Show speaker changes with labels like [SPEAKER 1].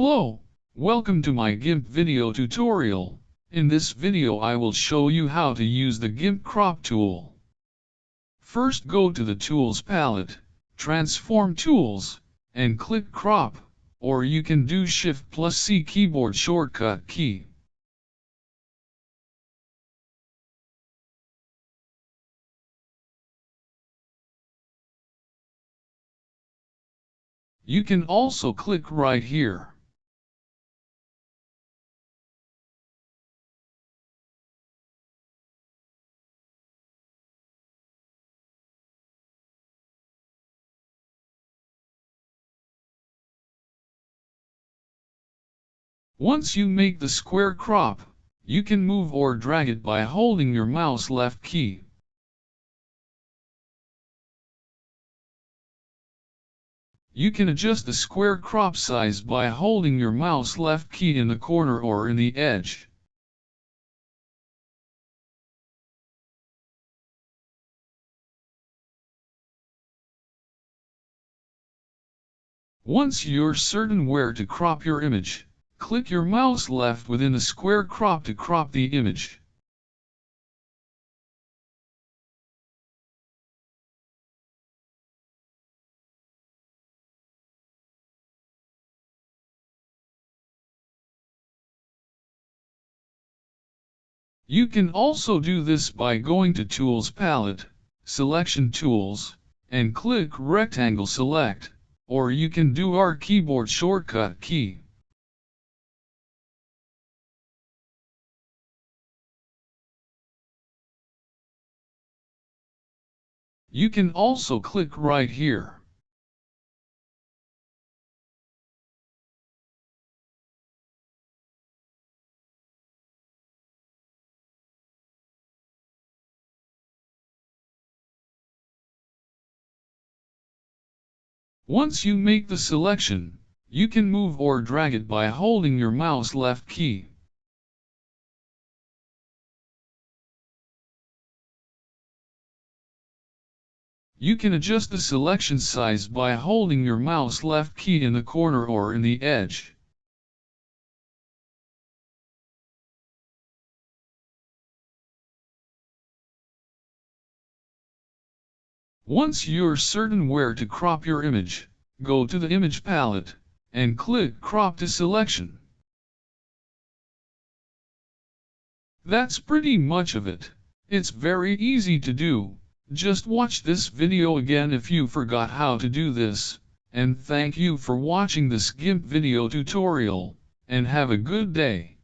[SPEAKER 1] Hello, welcome to my Gimp video tutorial. In this video I will show you how to use the Gimp crop tool. First go to the Tools palette, Transform Tools, and click Crop, or you can do Shift+C keyboard shortcut key. You can also click right here. Once you make the square crop, you can move or drag it by holding your mouse left key. You can adjust the square crop size by holding your mouse left key in the corner or in the edge. Once you're certain where to crop your image, click your mouse left within the square crop to crop the image. You can also do this by going to Tools palette, Selection Tools, and click Rectangle Select, or you can do our keyboard shortcut key. You can also click right here. Once you make the selection, you can move or drag it by holding your mouse left key. You can adjust the selection size by holding your mouse left key in the corner or in the edge. Once you're certain where to crop your image, go to the Image palette, and click Crop to Selection. That's pretty much of it. It's very easy to do. Just watch this video again if you forgot how to do this, and thank you for watching this GIMP video tutorial, and have a good day.